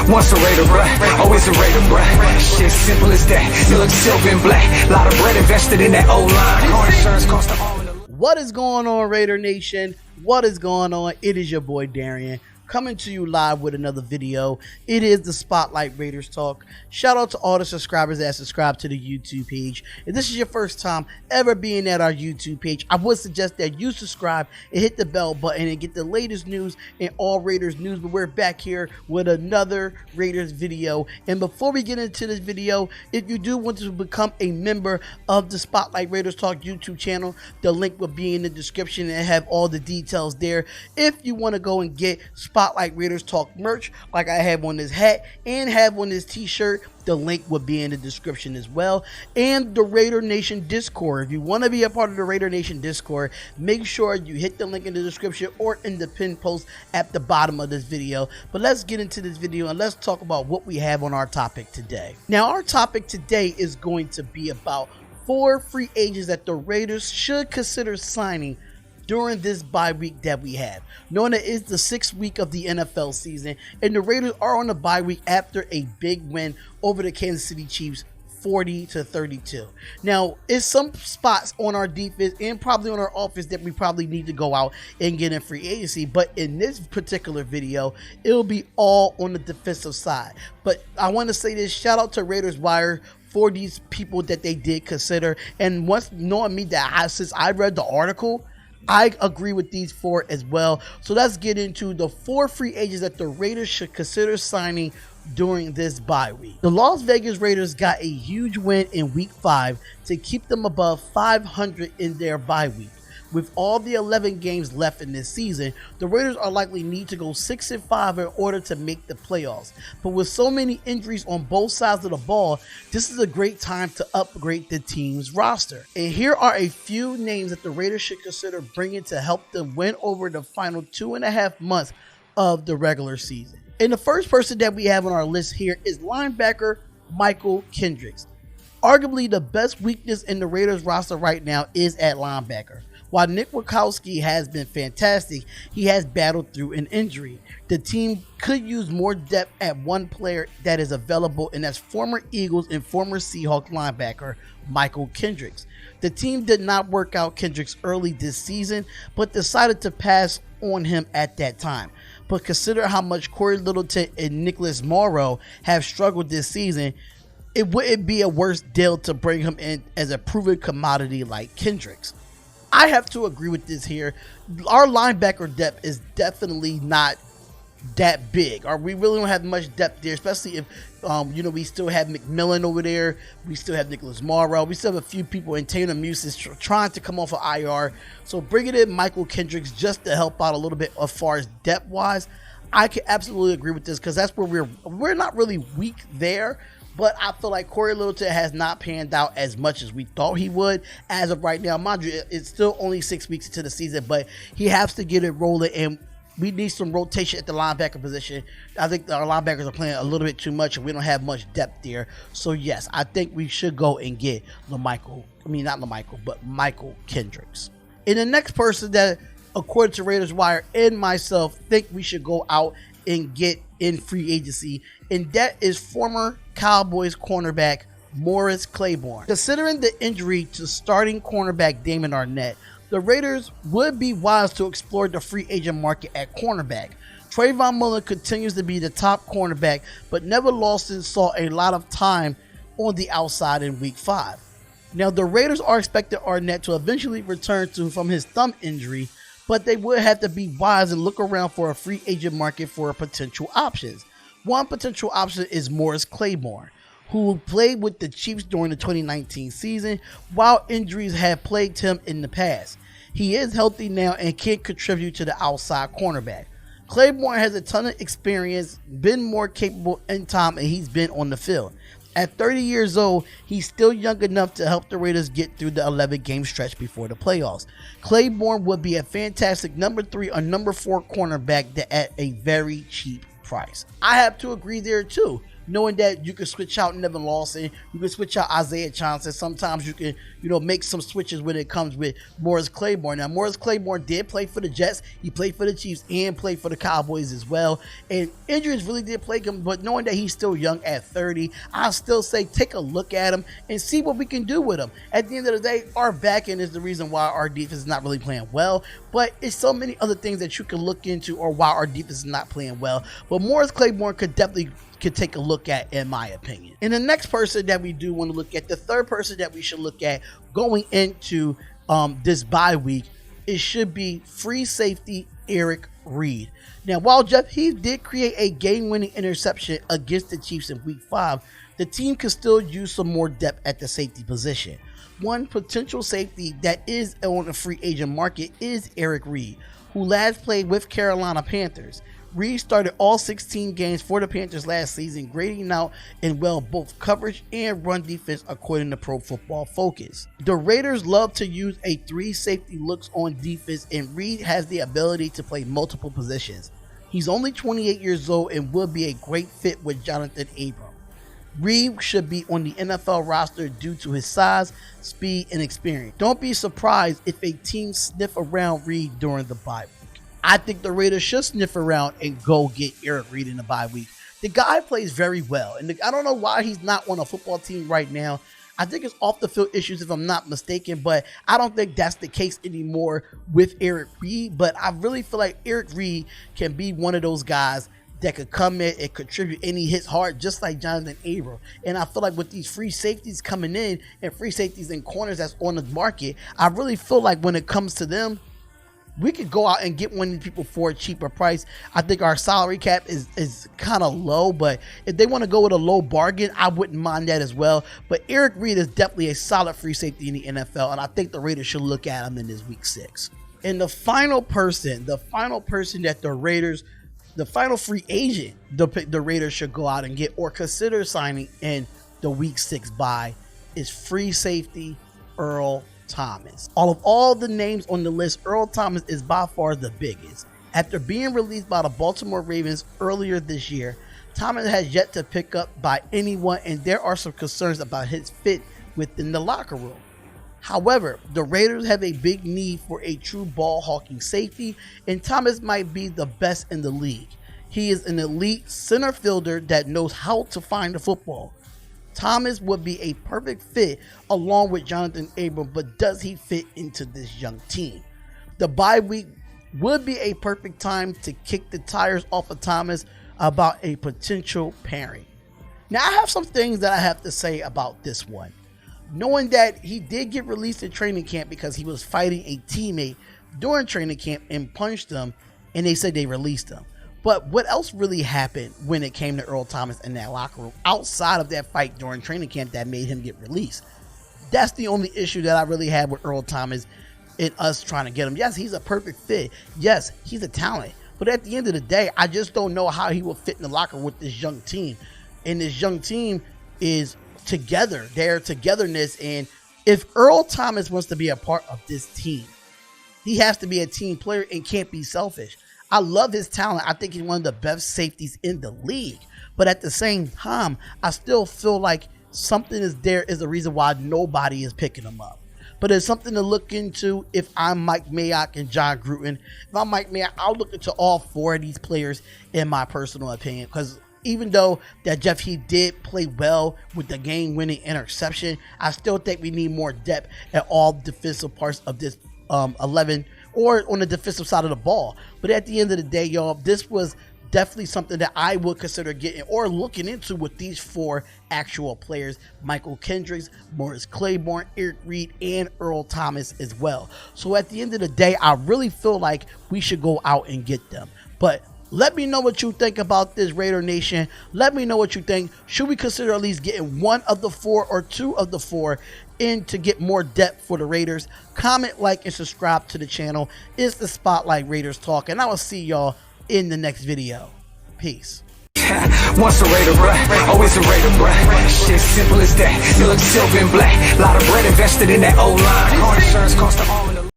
Once a Raider, bruh, always a Raider, bruh. Shit simple as that. You look silver and black. Lot of bread invested in that old line. Car insurance cost the all. What is going on, Raider Nation? What is going on? It is your boy Darian, coming to you live with another video. It is the Spotlight Raiders Talk. Shout out to all the subscribers that subscribe to the YouTube page. If this is your first time ever being at our YouTube page, I would suggest that you subscribe and hit the bell button and get the latest news and all Raiders news. But we're back here with another Raiders video. And before we get into this video, if you do want to become a member of the Spotlight Raiders Talk YouTube channel, the link will be in the description and have all the details there. If you want to go and get Spotlight Raiders Talk merch, like I have on this hat and have on this t-shirt, the link will be in the description as well. And the Raider Nation Discord, if you want to be a part of the Raider Nation Discord, make sure you hit the link in the description or in the pinned post at the bottom of this video. But let's get into this video and let's talk about what we have on our topic today. Now, our topic today is going to be about 4 free agents that the Raiders should consider signing during this bye week that we have, knowing that it's the 6th week of the NFL season, and the Raiders are on the bye week after a big win over the Kansas City Chiefs, 40-32. Now, it's some spots on our defense and probably on our offense that we probably need to go out and get in free agency, but in this particular video, it'll be all on the defensive side. But I want to say this, shout out to Raiders Wire for these people that they did consider, and once knowing me that since I read the article, I agree with these 4 as well. So let's get into the 4 free agents that the Raiders should consider signing during this bye week. The Las Vegas Raiders got a huge win in week 5 to keep them above 500 in their bye week. With all the 11 games left in this season, the Raiders are likely need to go 6-5 in order to make the playoffs. But with so many injuries on both sides of the ball, this is a great time to upgrade the team's roster. And here are a few names that the Raiders should consider bringing to help them win over the final 2.5 months of the regular season. And the first person that we have on our list here is linebacker Michael Kendricks. Arguably the best weakness in the Raiders roster right now is at linebacker. While Nick Witkowski has been fantastic, he has battled through an injury. The team could use more depth at one player that is available, and that's former Eagles and former Seahawks linebacker Michael Kendricks. The team did not work out Kendricks early this season, but decided to pass on him at that time. But consider how much Corey Littleton and Nicholas Morrow have struggled this season, it wouldn't be a worse deal to bring him in as a proven commodity like Kendricks. I have to agree with this here. Our linebacker depth is definitely not that big, or we really don't have much depth there, especially if we still have McMillan over there, we still have Nicholas Morrow, we still have a few people in Taylor Muse is trying to come off of IR. So bringing in Michael Kendricks just to help out a little bit as far as depth wise, I can absolutely agree with this, because that's where we're not really weak there. But I feel like Corey Littleton has not panned out as much as we thought he would as of right now. Mind you, it's still only 6 weeks into the season, but he has to get it rolling, and we need some rotation at the linebacker position. I think our linebackers are playing a little bit too much, and we don't have much depth there. So yes, I think we should go and get Michael Kendricks. And the next person that, according to Raiders Wire and myself, think we should go out and get in free agency, and that is former Cowboys cornerback Maurice Claymore. Considering the injury to starting cornerback Damon Arnett, the Raiders would be wise to explore the free agent market at cornerback. Trayvon Mullen continues to be the top cornerback, but Neville Lawson saw a lot of time on the outside in week 5. Now, the Raiders are expecting Arnett to eventually return from his thumb injury, but they would have to be wise and look around for a free agent market for potential options. One potential option is Maurice Claymore, who played with the Chiefs during the 2019 season, while injuries have plagued him in the past. He is healthy now and can contribute to the outside cornerback. Claymore has a ton of experience, been more capable in time, and he's been on the field. At 30 years old, he's still young enough to help the Raiders get through the 11-game stretch before the playoffs. Claymore would be a fantastic number 3 or number 4 cornerback at a very cheap price. I have to agree there too. knowing that you can switch out Nevin Lawson, you can switch out Isaiah Johnson. Sometimes you can, make some switches when it comes with Maurice Claymore. Now, Maurice Claymore did play for the Jets. He played for the Chiefs and played for the Cowboys as well. And injuries really did plague him, but knowing that he's still young at 30, I'll still say take a look at him and see what we can do with him. At the end of the day, our back end is the reason why our defense is not really playing well, but it's so many other things that you can look into or why our defense is not playing well. But Maurice Claymore could take a look at, in my opinion. And the next person that we do want to look at, the third person that we should look at going into this bye week, it should be free safety Eric Reid. Now, while Jeff Heath did create a game-winning interception against the Chiefs in week 5, the team could still use some more depth at the safety position. One potential safety that is on the free agent market is Eric Reid, who last played with Carolina Panthers. Reid started all 16 games for the Panthers last season, grading out in both coverage and run defense according to Pro Football Focus. The Raiders love to use a 3 safety looks on defense, and Reid has the ability to play multiple positions. He's only 28 years old and will be a great fit with Jonathan Abram. Reid should be on the NFL roster due to his size, speed, and experience. Don't be surprised if a team sniff around Reid during the bye week. I think the Raiders should sniff around and go get Eric Reid in the bye week. The guy plays very well, and I don't know why he's not on a football team right now. I think it's off the field issues if I'm not mistaken, but I don't think that's the case anymore with Eric Reid. But I really feel like Eric Reid can be one of those guys that could come in and contribute, and he hits hard just like Jonathan Abram. And I feel like with these free safeties coming in and free safeties and corners that's on the market, I really feel like when it comes to them, we could go out and get one of these people for a cheaper price. I think our salary cap is kind of low, but if they want to go with a low bargain, I wouldn't mind that as well. But Eric Reid is definitely a solid free safety in the NFL, and I think the Raiders should look at him in this week 6. And the final person that the final free agent the Raiders should go out and get or consider signing in the week 6 bye is free safety Earl Thomas. Of all the names on the list, Earl Thomas is by far the biggest. After being released by the Baltimore Ravens earlier this year, Thomas has yet to pick up by anyone, and there are some concerns about his fit within the locker room. However, the Raiders have a big need for a true ball-hawking safety, and Thomas might be the best in the league. He is an elite center fielder that knows how to find the football. Thomas would be a perfect fit along with Jonathan Abram, but does he fit into this young team? The bye week would be a perfect time to kick the tires off of Thomas about a potential pairing. Now, I have some things that I have to say about this one. Knowing that he did get released in training camp because he was fighting a teammate during training camp and punched him, and they said they released him. But what else really happened when it came to Earl Thomas in that locker room outside of that fight during training camp that made him get released? That's the only issue that I really had with Earl Thomas and us trying to get him. Yes, he's a perfect fit. Yes, he's a talent. But at the end of the day, I just don't know how he will fit in the locker with this young team. And this young team is together, their togetherness. And if Earl Thomas wants to be a part of this team, he has to be a team player and can't be selfish. I love his talent. I think he's one of the best safeties in the league. But at the same time, I still feel like something is a reason why nobody is picking him up. But it's something to look into if I'm Mike Mayock and John Gruden. If I'm Mike Mayock, I'll look into all 4 of these players in my personal opinion. Because even though that Jeff Heath did play well with the game-winning interception, I still think we need more depth at all defensive parts of this 11 or on the defensive side of the ball. But at the end of the day, y'all, this was definitely something that I would consider getting or looking into with these 4 actual players: Michael Kendricks, Maurice Claymore, Eric Reid, and Earl Thomas as well. So at the end of the day, I really feel like we should go out and get them. But let me know what you think about this, Raider Nation. Let me know what you think. Should we consider at least getting 1 of the 4 or 2 of the 4 in to get more depth for the Raiders? Comment, like, and subscribe to the channel. It's the Spotlight Raiders Talk, and I will see y'all in the next video. Peace. Once a Raider, bruh, always a Raider, bruh. Shit simple as that. You look silver and black. Lot of bread invested in that O-line. Car insurance cost all